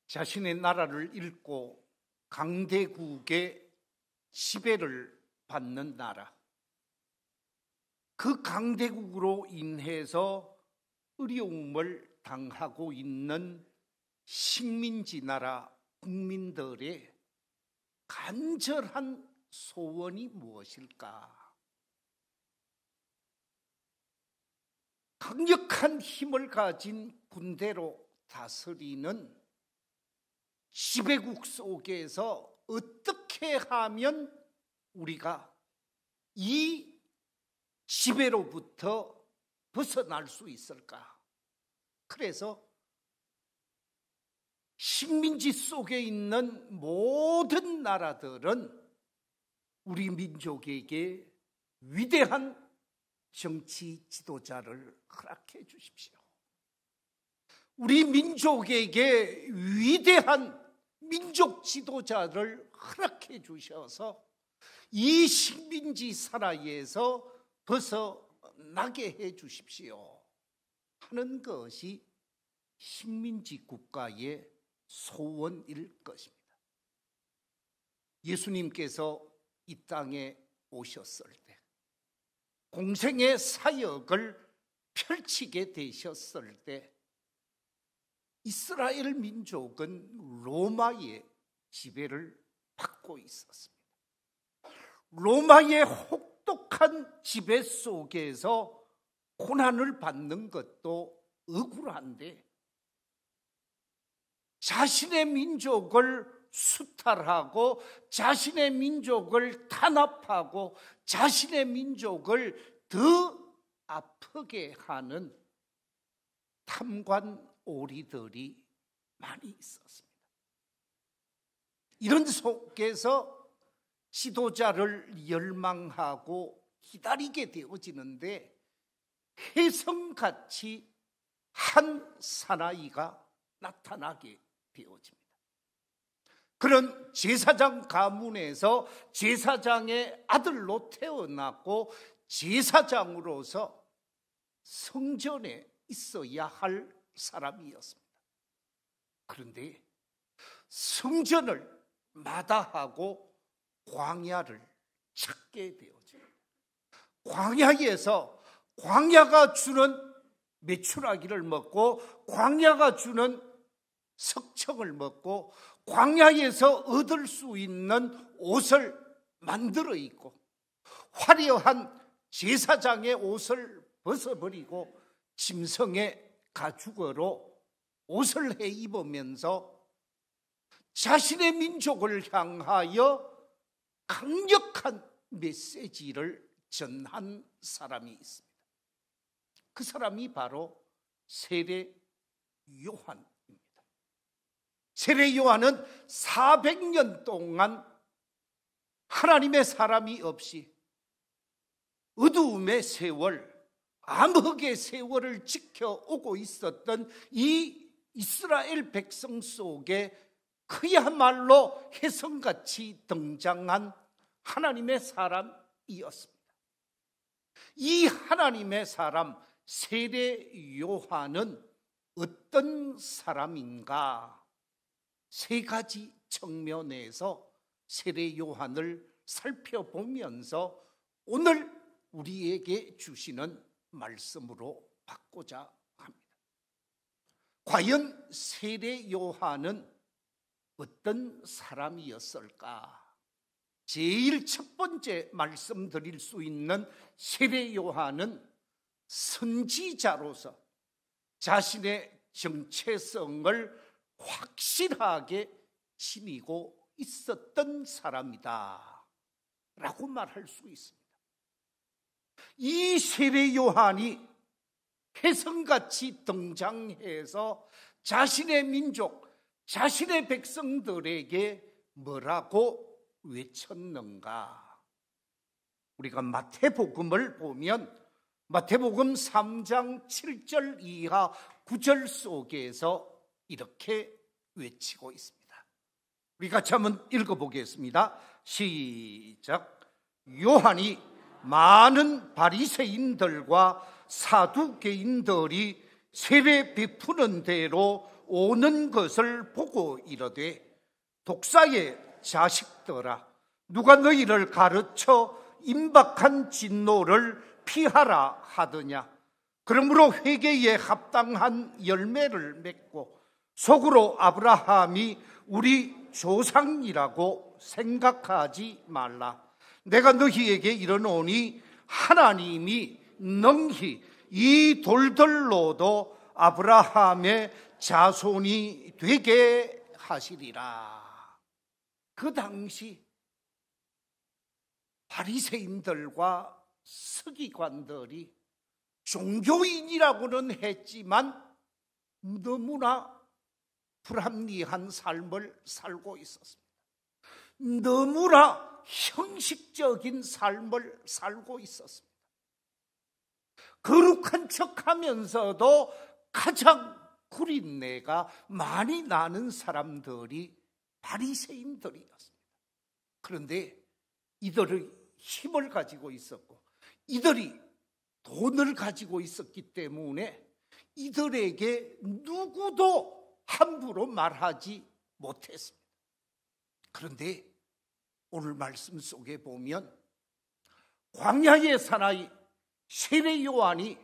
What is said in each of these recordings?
자신의 나라를 잃고 강대국의 지배를 받는 나라, 그 강대국으로 인해서 어려움을 당하고 있는 식민지 나라 국민들의 간절한 소원이 무엇일까? 강력한 힘을 가진 군대로 다스리는 지배국 속에서 어떻게 하면 우리가 이 지배로부터 벗어날 수 있을까? 그래서 식민지 속에 있는 모든 나라들은 우리 민족에게 위대한 정치 지도자를 허락해 주십시오. 우리 민족에게 위대한 민족 지도자를 허락해 주셔서 이 식민지 사라에서 벗어나게 해 주십시오 하는 것이 식민지 국가의 소원일 것입니다. 예수님께서 이 땅에 오셨을 때, 공생의 사역을 펼치게 되셨을 때, 이스라엘 민족은 로마의 지배를 받고 있었습니다. 로마의 혹독한 지배 속에서 고난을 받는 것도 억울한데, 자신의 민족을 수탈하고 자신의 민족을 탄압하고 자신의 민족을 더 아프게 하는 탐관 오리들이 많이 있었습니다. 이런 속에서 지도자를 열망하고 기다리게 되어지는데, 혜성같이 한 사나이가 나타나게 되어집니다. 그런 제사장 가문에서 제사장의 아들로 태어났고 제사장으로서 성전에 있어야 할 사람이었습니다. 그런데 성전을 마다하고 광야를 찾게 되어집니다. 광야에서 광야가 주는 메추라기를 먹고 광야가 주는 석청을 먹고 광야에서 얻을 수 있는 옷을 만들어 입고 화려한 제사장의 옷을 벗어버리고 짐승의 가죽으로 옷을 해 입으면서 자신의 민족을 향하여 강력한 메시지를 전한 사람이 있습니다. 그 사람이 바로 세례 요한입니다. 세례 요한은 400년 동안 하나님의 사람이 없이 어두움의 세월, 암흑의 세월을 지켜오고 있었던 이 이스라엘 백성 속에 그야말로 혜성같이 등장한 하나님의 사람이었습니다. 이 하나님의 사람 세례 요한은 어떤 사람인가? 세 가지 측면에서 세례 요한을 살펴보면서 오늘 우리에게 주시는 말씀으로 받고자 합니다. 과연 세례 요한은 어떤 사람이었을까? 제일 첫 번째 말씀드릴 수 있는 세례 요한은 선지자로서 자신의 정체성을 확실하게 지니고 있었던 사람이다 라고 말할 수 있습니다. 이 세례 요한이 혜성같이 등장해서 자신의 민족, 자신의 백성들에게 뭐라고 외쳤는가? 우리가 마태복음을 보면 마태복음 3장 7절 이하 9절 속에서 이렇게 외치고 있습니다. 우리 같이 한번 읽어보겠습니다. 시작. 요한이 많은 바리새인들과 사두개인들이 세례 베푸는 대로 오는 것을 보고 이르되 독사의 자식들아, 누가 너희를 가르쳐 임박한 진노를 피하라 하더냐. 그러므로 회개에 합당한 열매를 맺고 속으로 아브라함이 우리 조상이라고 생각하지 말라. 내가 너희에게 이르노니 하나님이 능히 이 돌들로도 아브라함의 자손이 되게 하시리라. 그 당시 바리새인들과 서기관들이 종교인이라고는 했지만 너무나 불합리한 삶을 살고 있었습니다. 너무나 형식적인 삶을 살고 있었습니다. 거룩한 척하면서도 가장 구린내가 많이 나는 사람들이 바리새인들이었습니다. 그런데 이들의 힘을 가지고 있었고 이들이 돈을 가지고 있었기 때문에 이들에게 누구도 함부로 말하지 못했습니다. 그런데 오늘 말씀 속에 보면 광야의 사나이 세례 요한이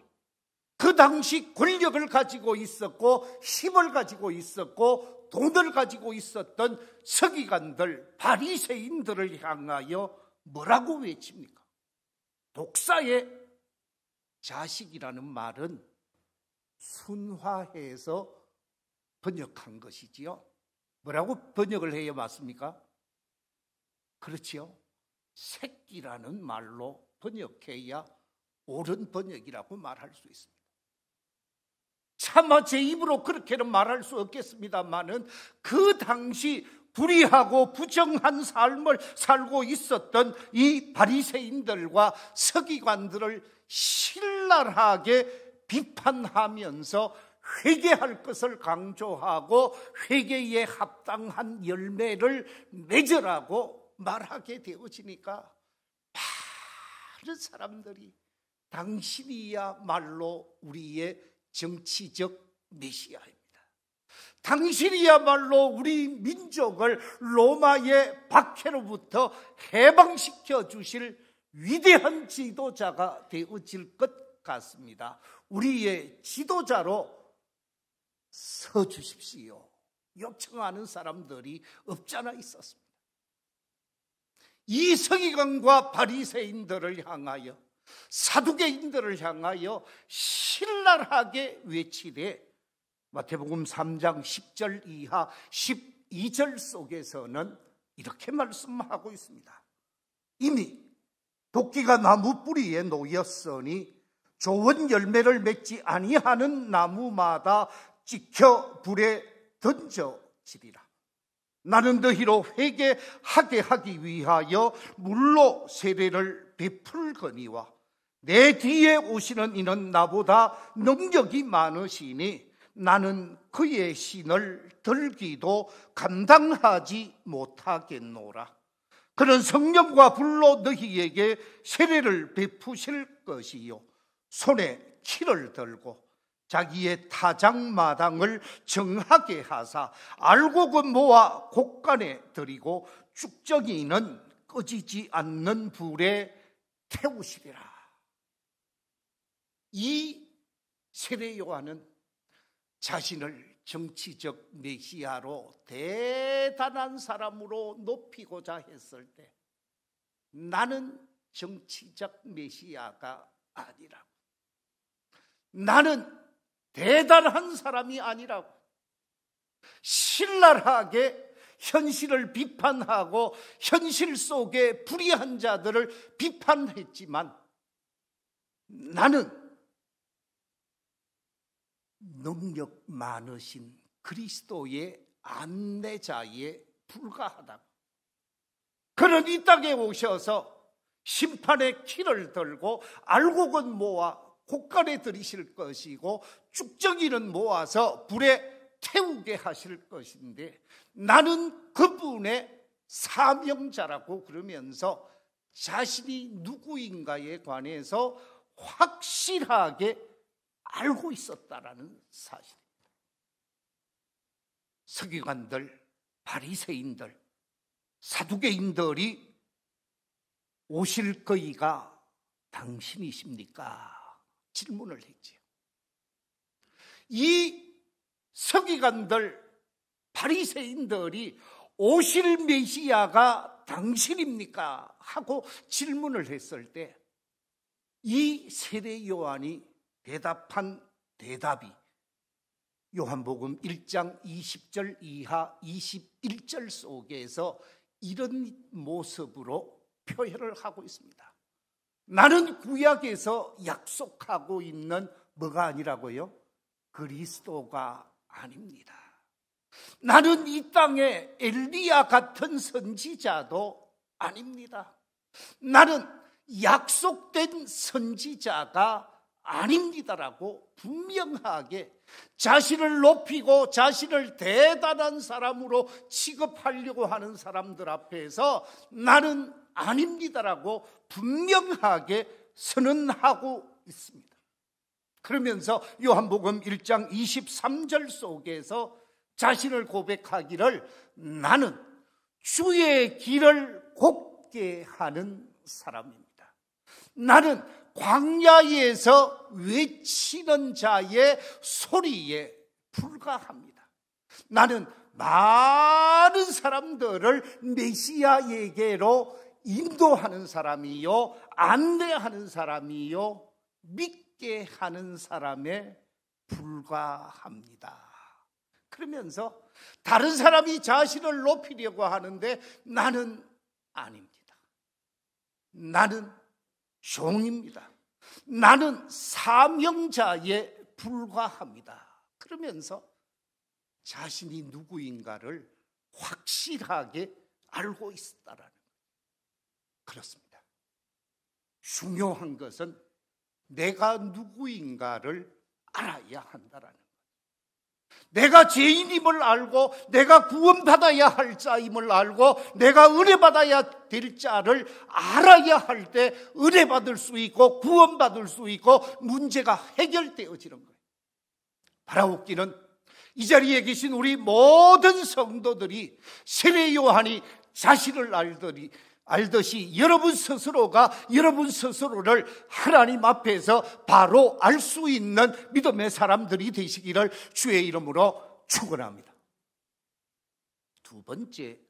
그 당시 권력을 가지고 있었고 힘을 가지고 있었고 돈을 가지고 있었던 서기관들, 바리새인들을 향하여 뭐라고 외칩니까? 독사의 자식이라는 말은 순화해서 번역한 것이지요. 뭐라고 번역을 해야 맞습니까? 그렇지요. 새끼라는 말로 번역해야 옳은 번역이라고 말할 수 있습니다. 차마 제 입으로 그렇게는 말할 수 없겠습니다만은 그 당시 불의하고 부정한 삶을 살고 있었던 이 바리새인들과 서기관들을 신랄하게 비판하면서 회개할 것을 강조하고 회개에 합당한 열매를 맺으라고 말하게 되어지니까 많은 사람들이 당신이야말로 우리의 정치적 메시아입니다. 당신이야말로 우리 민족을 로마의 박해로부터 해방시켜 주실 위대한 지도자가 되어질 것 같습니다. 우리의 지도자로 서주십시오. 요청하는 사람들이 없잖아 있었습니다. 이 서기관과 바리새인들을 향하여 사두개인들을 향하여 신랄하게 외치되 마태복음 3장 10절 이하 12절 속에서는 이렇게 말씀하고 있습니다. 이미 도끼가 나무 뿌리에 놓였으니 좋은 열매를 맺지 아니하는 나무마다 찍혀 불에 던져지리라. 나는 너희로 회개하게 하기 위하여 물로 세례를 베풀거니와 내 뒤에 오시는 이는 나보다 능력이 많으시니 나는 그의 신을 들기도 감당하지 못하겠노라. 그는 성령과 불로 너희에게 세례를 베푸실 것이요 손에 키를 들고 자기의 타작마당을 정하게 하사 알곡은 모아 곡간에 들이고 쭉정이는 꺼지지 않는 불에 태우시리라. 이 세례 요한은 자신을 정치적 메시아로 대단한 사람으로 높이고자 했을 때 나는 정치적 메시아가 아니라고, 나는 대단한 사람이 아니라고 신랄하게 현실을 비판하고 현실 속에 불의한 자들을 비판했지만 나는 능력 많으신 그리스도의 안내자에 불과하다고. 그는 이 땅에 오셔서 심판의 키를 들고 알곡은 모아 곡간에 들이실 것이고 쭉정이는 모아서 불에 태우게 하실 것인데 나는 그분의 사명자라고 그러면서 자신이 누구인가에 관해서 확실하게 알고 있었다라는 사실입니다. 서기관들, 바리새인들, 사두개인들이 오실 거이가 당신이십니까? 질문을 했지요. 이 서기관들, 바리새인들이 오실 메시아가 당신입니까? 하고 질문을 했을 때 이 세례 요한이 대답한 대답이 요한복음 1장 20절 이하 21절 속에서 이런 모습으로 표현을 하고 있습니다. 나는 구약에서 약속하고 있는 뭐가 아니라고요? 그리스도가 아닙니다. 나는 이 땅에 엘리야 같은 선지자도 아닙니다. 나는 약속된 선지자가 아닙니다라고 분명하게 자신을 높이고 자신을 대단한 사람으로 취급하려고 하는 사람들 앞에서 나는 아닙니다라고 분명하게 선언하고 있습니다. 그러면서 요한복음 1장 23절 속에서 자신을 고백하기를 나는 주의 길을 곱게 하는 사람입니다. 나는 광야에서 외치는 자의 소리에 불과합니다. 나는 많은 사람들을 메시아에게로 인도하는 사람이요, 안내하는 사람이요, 믿게 하는 사람에 불과합니다. 그러면서 다른 사람이 자신을 높이려고 하는데 나는 아닙니다. 나는 종입니다. 나는 사명자에 불과합니다. 그러면서 자신이 누구인가를 확실하게 알고 있었다라는 거예요. 그렇습니다. 중요한 것은 내가 누구인가를 알아야 한다라는 거예요. 내가 죄인임을 알고 내가 구원받아야 할 자임을 알고 내가 은혜받아야 될 자를 알아야 할 때 은혜받을 수 있고 구원받을 수 있고 문제가 해결되어지는 거예요. 바라옵기는 이 자리에 계신 우리 모든 성도들이 세례 요한이 자신을 알듯이 여러분 스스로가 여러분 스스로를 하나님 앞에서 바로 알 수 있는 믿음의 사람들이 되시기를 주의 이름으로 축원합니다. 두 번째,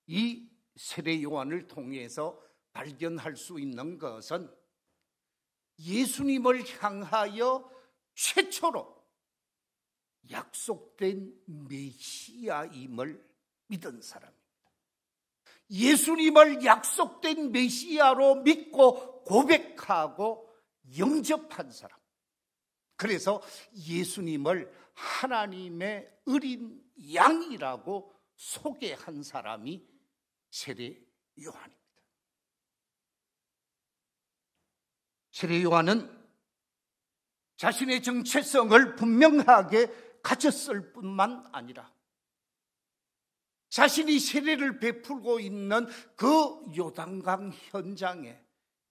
이 세례 요한을 통해서 발견할 수 있는 것은 예수님을 향하여 최초로 약속된 메시아임을 믿은 사람입니다. 예수님을 약속된 메시아로 믿고 고백하고 영접한 사람. 그래서 예수님을 하나님의 어린 양이라고 소개한 사람이 세례 요한입니다. 세례 요한은 자신의 정체성을 분명하게 가졌을 뿐만 아니라 자신이 세례를 베풀고 있는 그 요단강 현장에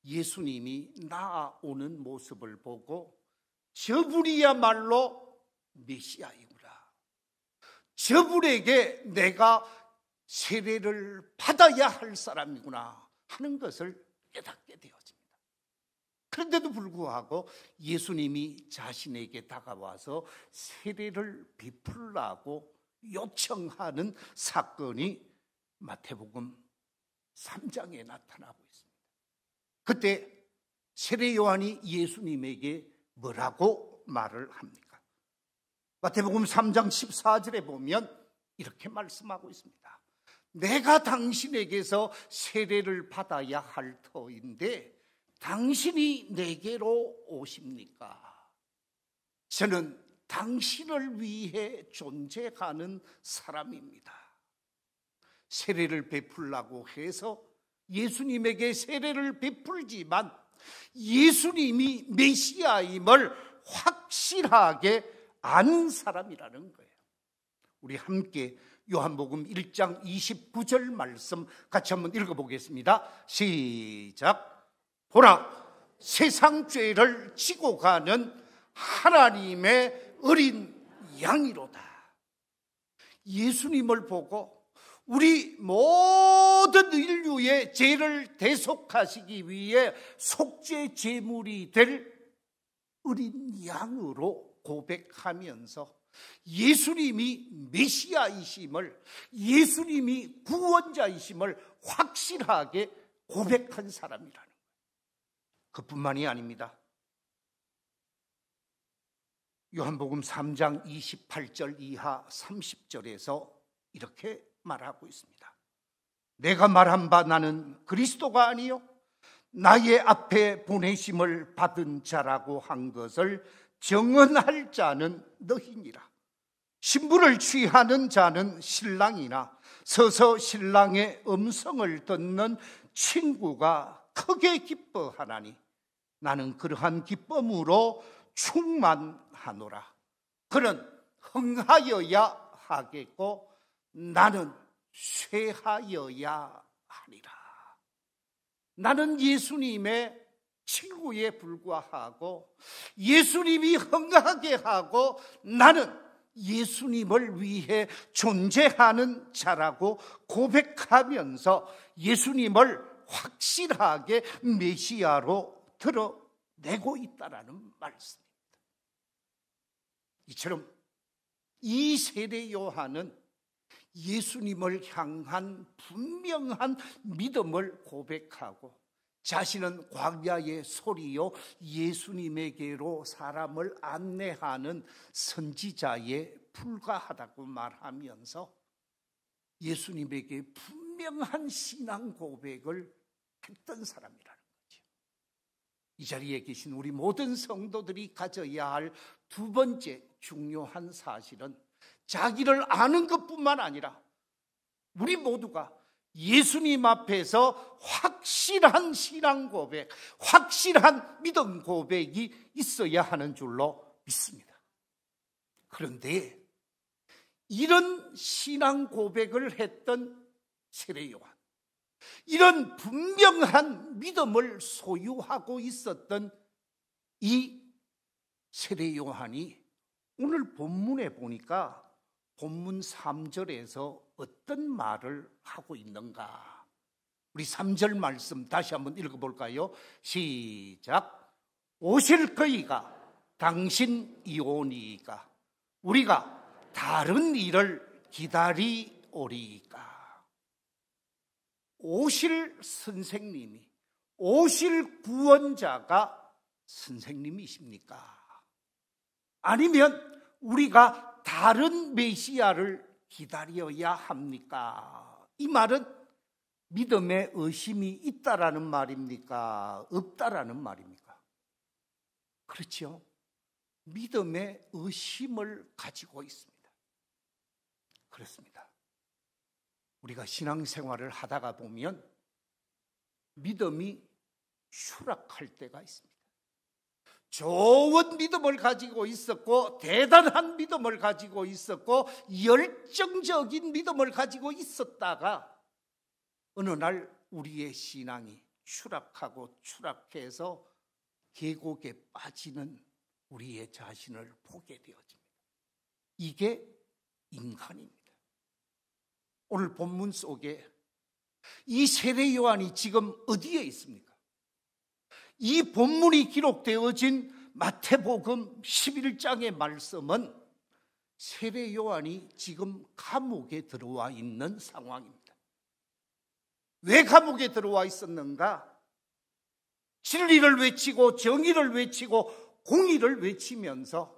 예수님이 나아오는 모습을 보고 저분이야말로 메시아이구나. 저분에게 내가 세례를 받아야 할 사람이구나 하는 것을 깨닫게 되었습니다. 그런데도 불구하고 예수님이 자신에게 다가와서 세례를 베풀라고 요청하는 사건이 마태복음 3장에 나타나고 있습니다. 그때 세례 요한이 예수님에게 뭐라고 말을 합니까? 마태복음 3장 14절에 보면 이렇게 말씀하고 있습니다. 내가 당신에게서 세례를 받아야 할 터인데 당신이 내게로 오십니까? 저는 당신을 위해 존재하는 사람입니다. 세례를 베풀라고 해서 예수님에게 세례를 베풀지만 예수님이 메시아임을 확실하게 안 사람이라는 거예요. 우리 함께 요한복음 1장 29절 말씀 같이 한번 읽어보겠습니다. 시작. 보라, 세상 죄를 지고 가는 하나님의 어린 양이로다. 예수님을 보고 우리 모든 인류의 죄를 대속하시기 위해 속죄 제물이 될 어린 양으로 고백하면서 예수님이 메시아이심을, 예수님이 구원자이심을 확실하게 고백한 사람이라는 거예요. 그뿐만이 아닙니다. 요한복음 3장 28절 이하 30절에서 이렇게 말하고 있습니다. 내가 말한 바 나는 그리스도가 아니요 나의 앞에 보내심을 받은 자라고 한 것을 증언할 자는 너희니라. 신부를 취하는 자는 신랑이나 서서 신랑의 음성을 듣는 친구가 크게 기뻐하나니 나는 그러한 기쁨으로 충만하노라. 그는 흥하여야 하겠고 나는 쇠하여야 하리라. 나는 예수님의 친구에 불과하고 예수님이 흥하게 하고 나는 예수님을 위해 존재하는 자라고 고백하면서 예수님을 확실하게 메시아로 드러내고 있다라는 말씀입니다. 이처럼 이 세례 요한은 예수님을 향한 분명한 믿음을 고백하고 자신은 광야의 소리요 예수님에게로 사람을 안내하는 선지자에 불과하다고 말하면서 예수님에게 분명한 신앙 고백을 했던 사람이라는 거죠. 이 자리에 계신 우리 모든 성도들이 가져야 할 두 번째 중요한 사실은 자기를 아는 것뿐만 아니라 우리 모두가 예수님 앞에서 확실한 신앙 고백, 확실한 믿음 고백이 있어야 하는 줄로 믿습니다. 그런데 이런 신앙 고백을 했던 세례 요한, 이런 분명한 믿음을 소유하고 있었던 이 세례 요한이 오늘 본문에 보니까 본문 3절에서 어떤 말을 하고 있는가? 우리 3절 말씀 다시 한번 읽어볼까요? 시작. 오실 그이가 당신이오니이까 우리가 다른 일을 기다리오리이까. 오실 선생님이, 오실 구원자가 선생님이십니까? 아니면 우리가 다른 메시아를 기다려야 합니까? 이 말은 믿음에 의심이 있다라는 말입니까? 없다라는 말입니까? 그렇죠. 믿음에 의심을 가지고 있습니다. 그렇습니다. 우리가 신앙생활을 하다가 보면 믿음이 추락할 때가 있습니다. 좋은 믿음을 가지고 있었고 대단한 믿음을 가지고 있었고 열정적인 믿음을 가지고 있었다가 어느 날 우리의 신앙이 추락하고 추락해서 계곡에 빠지는 우리의 자신을 보게 되어집니다. 이게 인간입니다. 오늘 본문 속에 이 세례 요한이 지금 어디에 있습니까? 이 본문이 기록되어진 마태복음 11장의 말씀은 세례 요한이 지금 감옥에 들어와 있는 상황입니다. 왜 감옥에 들어와 있었는가? 진리를 외치고 정의를 외치고 공의를 외치면서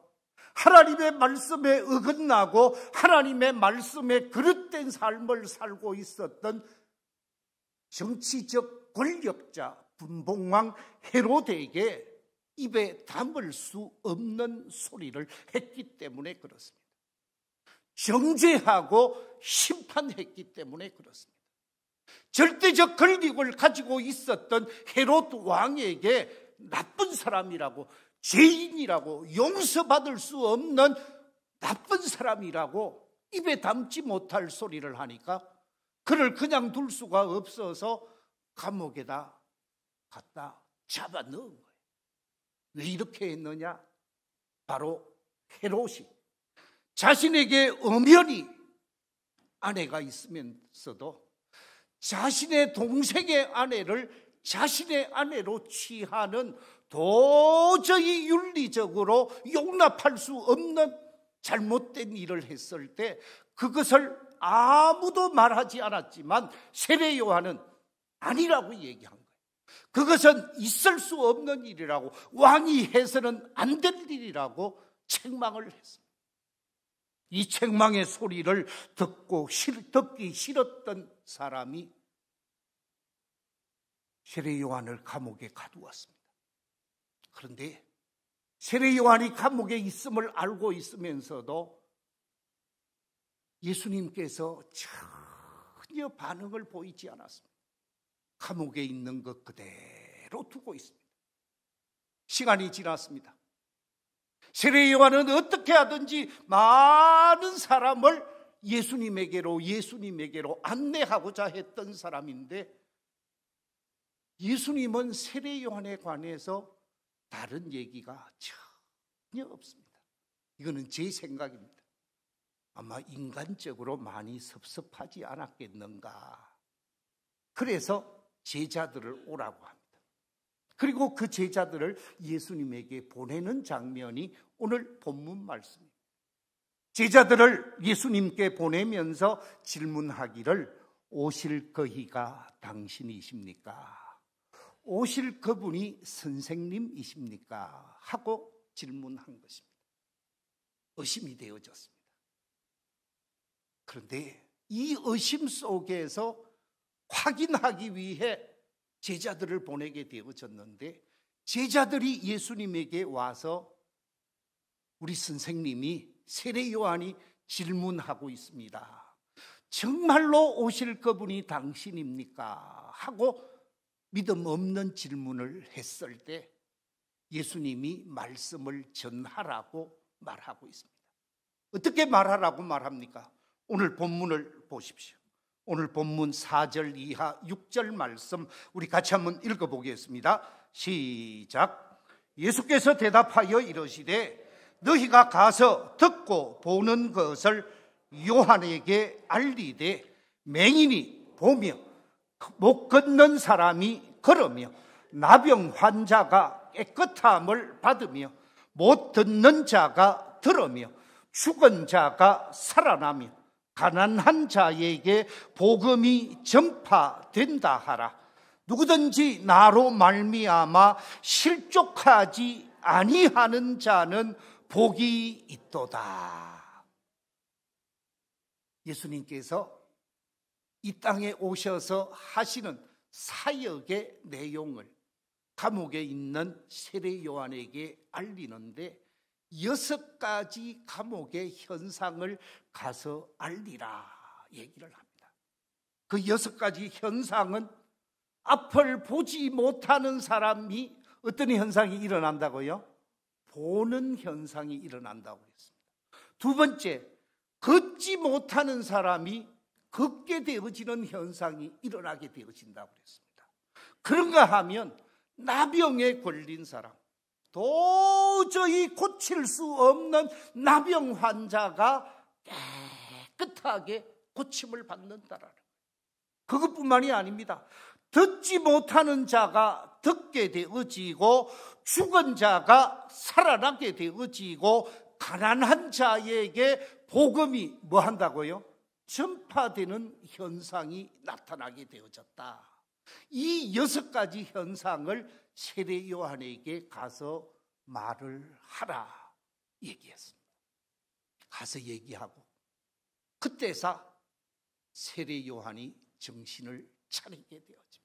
하나님의 말씀에 어긋나고 하나님의 말씀에 그릇된 삶을 살고 있었던 정치적 권력자 분봉왕 헤로데에게 입에 담을 수 없는 소리를 했기 때문에 그렇습니다. 정죄하고 심판했기 때문에 그렇습니다. 절대적 권력을 가지고 있었던 헤롯 왕에게 나쁜 사람이라고, 죄인이라고, 용서받을 수 없는 나쁜 사람이라고 입에 담지 못할 소리를 하니까 그를 그냥 둘 수가 없어서 감옥에다 갖다 잡아 넣은 거예요. 왜 이렇게 했느냐? 바로 헤롯이 자신에게 엄연히 아내가 있으면서도 자신의 동생의 아내를 자신의 아내로 취하는 도저히 윤리적으로 용납할 수 없는 잘못된 일을 했을 때 그것을 아무도 말하지 않았지만 세례 요한은 아니라고 얘기한 거예요. 그것은 있을 수 없는 일이라고, 왕이 해서는 안 될 일이라고 책망을 했습니다. 이 책망의 소리를 듣기 싫었던 사람이 세례 요한을 감옥에 가두었습니다. 그런데 세례 요한이 감옥에 있음을 알고 있으면서도 예수님께서 전혀 반응을 보이지 않았습니다. 감옥에 있는 것 그대로 두고 있습니다. 시간이 지났습니다. 세례 요한은 어떻게 하든지 많은 사람을 예수님에게로 안내하고자 했던 사람인데, 예수님은 세례 요한에 관해서 다른 얘기가 전혀 없습니다. 이거는 제 생각입니다. 아마 인간적으로 많이 섭섭하지 않았겠는가. 그래서 제자들을 오라고 합니다. 그리고 그 제자들을 예수님에게 보내는 장면이 오늘 본문 말씀입니다. 제자들을 예수님께 보내면서 질문하기를, 오실 그이가 당신이십니까? 오실 그분이 선생님이십니까? 하고 질문한 것입니다. 의심이 되어졌습니다. 그런데 이 의심 속에서 확인하기 위해 제자들을 보내게 되어졌는데, 제자들이 예수님에게 와서 우리 선생님이, 세례 요한이 질문하고 있습니다. 정말로 오실 그분이 당신입니까? 하고 믿음 없는 질문을 했을 때 예수님이 말씀을 전하라고 말하고 있습니다. 어떻게 말하라고 말합니까? 오늘 본문을 보십시오. 오늘 본문 4절 이하 6절 말씀 우리 같이 한번 읽어보겠습니다. 시작. 예수께서 대답하여 이르시되 너희가 가서 듣고 보는 것을 요한에게 알리되 맹인이 보며 못 걷는 사람이 걸으며 나병 환자가 깨끗함을 받으며 못 듣는 자가 들으며 죽은 자가 살아나며 가난한 자에게 복음이 전파된다 하라. 누구든지 나로 말미암아 실족하지 아니하는 자는 복이 있도다. 예수님께서 이 땅에 오셔서 하시는 사역의 내용을 감옥에 있는 세례 요한에게 알리는데 6가지 감옥의 현상을 가서 알리라 얘기를 합니다. 그 6가지 현상은 앞을 보지 못하는 사람이 어떤 현상이 일어난다고요? 보는 현상이 일어난다고 했습니다. 두 번째, 걷지 못하는 사람이 걷게 되어지는 현상이 일어나게 되어진다고 했습니다. 그런가 하면 나병에 걸린 사람, 도저히 고칠 수 없는 나병 환자가 깨끗하게 고침을 받는다라는, 그것뿐만이 아닙니다. 듣지 못하는 자가 듣게 되어지고 죽은 자가 살아나게 되어지고 가난한 자에게 복음이 뭐 한다고요? 전파되는 현상이 나타나게 되어졌다. 이 6가지 현상을 세례 요한에게 가서 말을 하라 얘기했습니다. 가서 얘기하고 그때서 세례 요한이 정신을 차리게 되어집니다.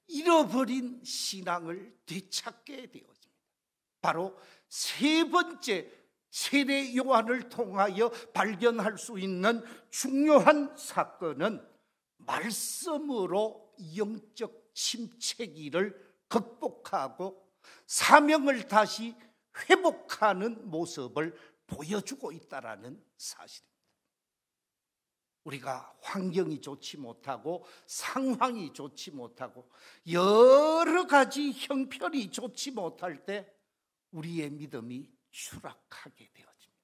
잃어버린 신앙을 되찾게 되어집니다. 바로 세 번째 세례 요한을 통하여 발견할 수 있는 중요한 사건은 말씀으로 영적 침체기를 극복하고 사명을 다시 회복하는 모습을 보여주고 있다는 사실입니다. 우리가 환경이 좋지 못하고 상황이 좋지 못하고 여러 가지 형편이 좋지 못할 때 우리의 믿음이 추락하게 되어집니다.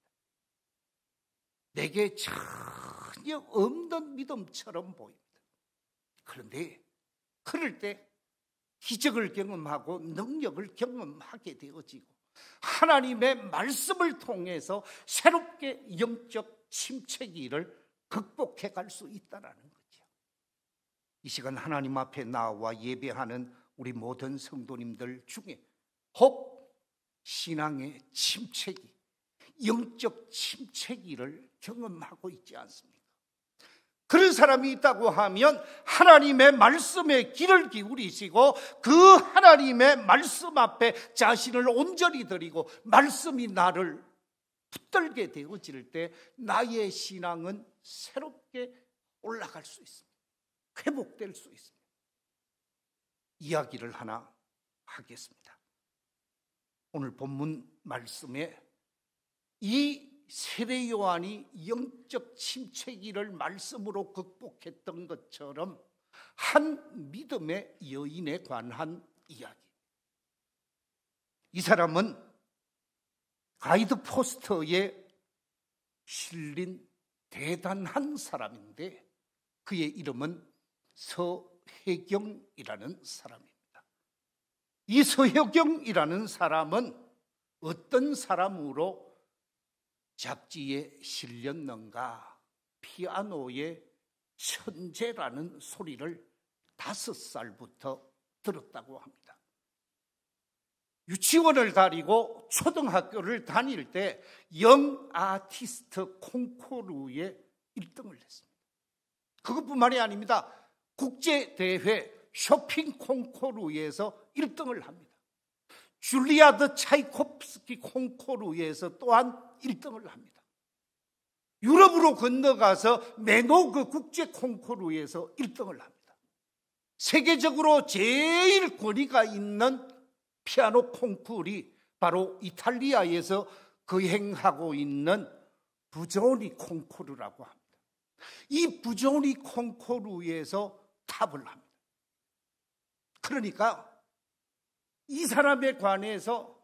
내게 전혀 전혀 없는 믿음처럼 보입니다. 그런데 그럴 때 기적을 경험하고 능력을 경험하게 되어지고 하나님의 말씀을 통해서 새롭게 영적 침체기를 극복해 갈 수 있다는 거죠. 이 시간 하나님 앞에 나와 예배하는 우리 모든 성도님들 중에 혹 신앙의 침체기, 영적 침체기를 경험하고 있지 않습니까? 그런 사람이 있다고 하면 하나님의 말씀에 귀를 기울이시고 그 하나님의 말씀 앞에 자신을 온전히 드리고 말씀이 나를 붙들게 되어질 때 나의 신앙은 새롭게 올라갈 수 있습니다. 회복될 수 있습니다. 이야기를 하나 하겠습니다. 오늘 본문 말씀에 이 세례 요한이 영적 침체기를 말씀으로 극복했던 것처럼 한 믿음의 여인에 관한 이야기. 이 사람은 가이드 포스터에 실린 대단한 사람인데 그의 이름은 서혜경이라는 사람입니다. 이 서혜경이라는 사람은 어떤 사람으로 잡지에 실렸는가? 피아노의 천재라는 소리를 5살부터 들었다고 합니다. 유치원을 다니고 초등학교를 다닐 때 영 아티스트 콩쿠르에 1등을 했습니다. 그것뿐만이 아닙니다. 국제대회 쇼핑 콩쿠르에서 1등을 합니다. 줄리아드 차이코프스키 콩쿠르에서 또한 1등을 합니다. 유럽으로 건너가서 메노그 국제 콩쿠르에서 1등을 합니다. 세계적으로 제일 권위가 있는 피아노 콩쿠르이 바로 이탈리아에서 거행하고 있는 부조니 콩쿠르라고 합니다. 이 부조니 콩쿠르에서 탑을 합니다. 그러니까 이 사람에 관해서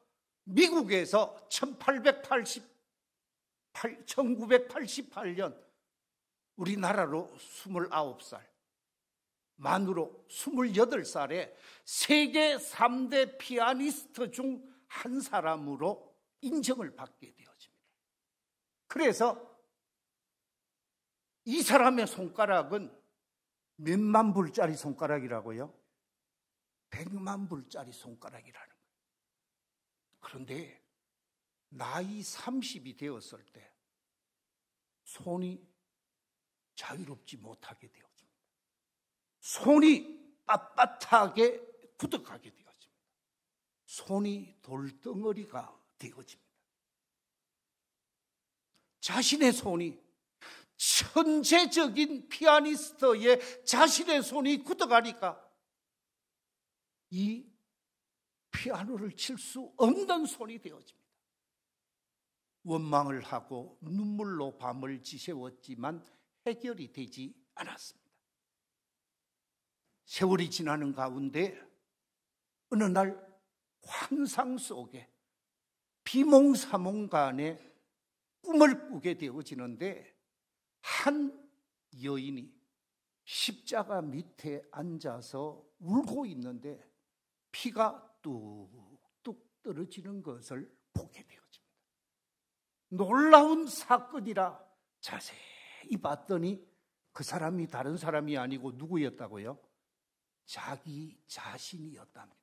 미국에서 1988년 우리나라로 29살, 만으로 28살에 세계 3대 피아니스트 중 한 사람으로 인정을 받게 되어집니다. 그래서 이 사람의 손가락은 몇만 불짜리 손가락이라고요? 100만 불짜리 손가락이라는 거예요. 그런데 나이 30이 되었을 때 손이 자유롭지 못하게 되어집니다. 손이 빳빳하게 굳어가게 되어집니다. 손이 돌덩어리가 되어집니다. 자신의 손이 천재적인 피아니스트의 자신의 손이 굳어가니까 이 피아노를 칠 수 없는 손이 되어집니다. 원망을 하고 눈물로 밤을 지새웠지만 해결이 되지 않았습니다. 세월이 지나는 가운데 어느 날 환상 속에 비몽사몽간에 꿈을 꾸게 되어지는데 한 여인이 십자가 밑에 앉아서 울고 있는데 피가 뚝뚝 떨어지는 것을 보게 되어집니다. 놀라운 사건이라 자세히 봤더니 그 사람이 다른 사람이 아니고 누구였다고요? 자기 자신이었답니다.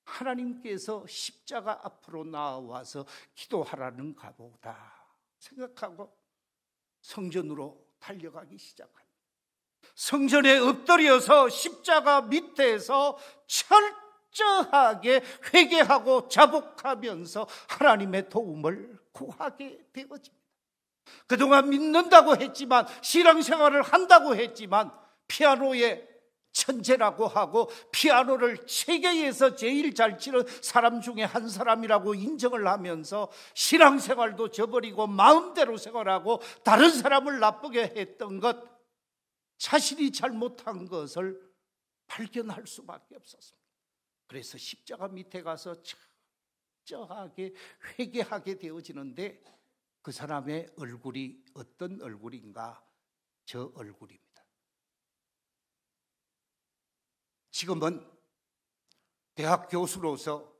하나님께서 십자가 앞으로 나와서 기도하라는가 보다 생각하고 성전으로 달려가기 시작합니다. 성전에 엎드려서 십자가 밑에서 철저하게 회개하고 자복하면서 하나님의 도움을 구하게 되어집니다. 그동안 믿는다고 했지만 신앙생활을 한다고 했지만 피아노의 천재라고 하고 피아노를 세계에서 제일 잘 치는 사람 중에 한 사람이라고 인정을 하면서 신앙생활도 저버리고 마음대로 생활하고 다른 사람을 나쁘게 했던 것, 자신이 잘못한 것을 발견할 수밖에 없었습니다. 그래서 십자가 밑에 가서 철저하게 회개하게 되어지는데 그 사람의 얼굴이 어떤 얼굴인가? 저 얼굴입니다. 지금은 대학 교수로서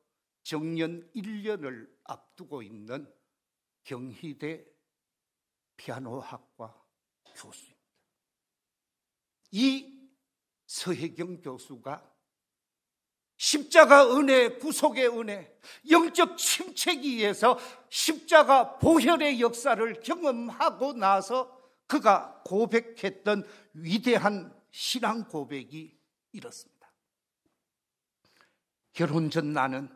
정년 1년을 앞두고 있는 경희대 피아노학과 교수입니다. 이 서혜경 교수가 십자가 은혜, 구속의 은혜, 영적 침체기에서 십자가 보혈의 역사를 경험하고 나서 그가 고백했던 위대한 신앙 고백이 이렇습니다. 결혼 전 나는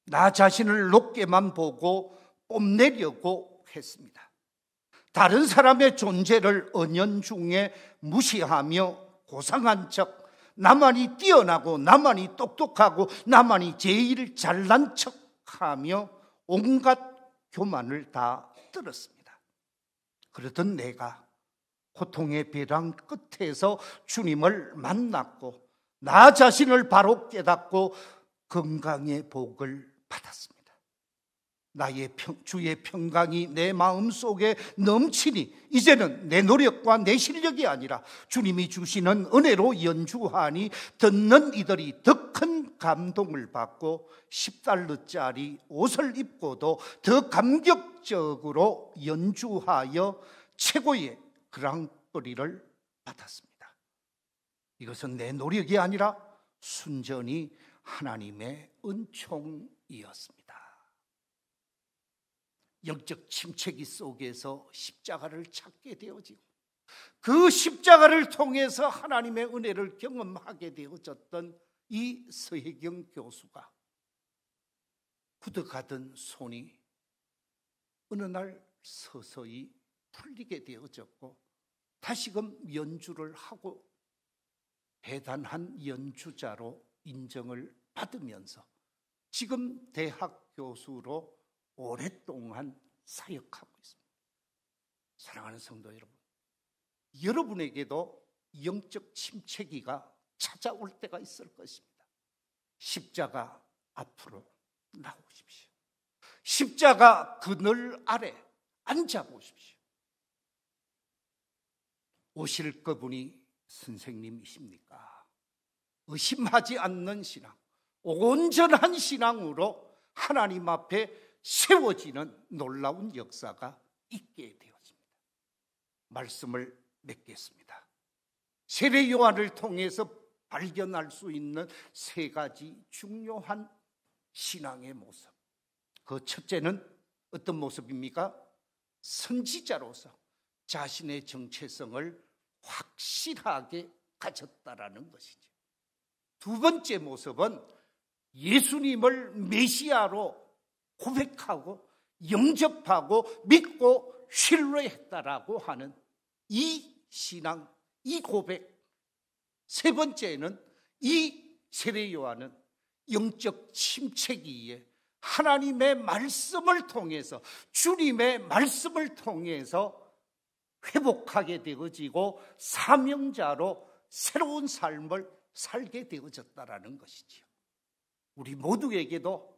나 자신을 높게만 보고 뽐내려고 했습니다. 다른 사람의 존재를 은연중에 무시하며 고상한 척, 나만이 뛰어나고 나만이 똑똑하고 나만이 제일 잘난 척하며 온갖 교만을 다 들었습니다. 그러던 내가 고통의 벼랑 끝에서 주님을 만났고 나 자신을 바로 깨닫고 건강의 복을 받았습니다. 주의 평강이 내 마음속에 넘치니 이제는 내 노력과 내 실력이 아니라 주님이 주시는 은혜로 연주하니 듣는 이들이 더 큰 감동을 받고 10달러짜리 옷을 입고도 더 감격적으로 연주하여 최고의 그랑프리를 받았습니다. 이것은 내 노력이 아니라 순전히 하나님의 은총이었습니다. 영적 침체기 속에서 십자가를 찾게 되어지고 그 십자가를 통해서 하나님의 은혜를 경험하게 되어졌던 이 서혜경 교수가 굳어가던 손이 어느 날 서서히 풀리게 되어졌고 다시금 연주를 하고 대단한 연주자로 인정을 받으면서 지금 대학 교수로 오랫동안 사역하고 있습니다. 사랑하는 성도 여러분, 여러분에게도 영적 침체기가 찾아올 때가 있을 것입니다. 십자가 앞으로 나오십시오. 십자가 그늘 아래 앉아보십시오. 오실 그분이 선생님이십니까? 의심하지 않는 신앙, 온전한 신앙으로 하나님 앞에 세워지는 놀라운 역사가 있게 되었습니다. 말씀을 맺겠습니다. 세례 요한을 통해서 발견할 수 있는 세 가지 중요한 신앙의 모습. 그 첫째는 어떤 모습입니까? 선지자로서 자신의 정체성을 확실하게 가졌다라는 것이죠. 두 번째 모습은 예수님을 메시아로 고백하고 영접하고 믿고 신뢰했다라고 하는 이 신앙, 이 고백. 세 번째는 이 세례 요한은 영적 침체기에 하나님의 말씀을 통해서, 주님의 말씀을 통해서 회복하게 되어지고 사명자로 새로운 삶을 살게 되어졌다라는 것이지요. 우리 모두에게도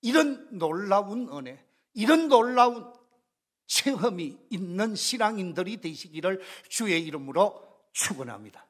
이런 놀라운 은혜, 이런 놀라운 체험이 있는 신앙인들이 되시기를 주의 이름으로 축원합니다.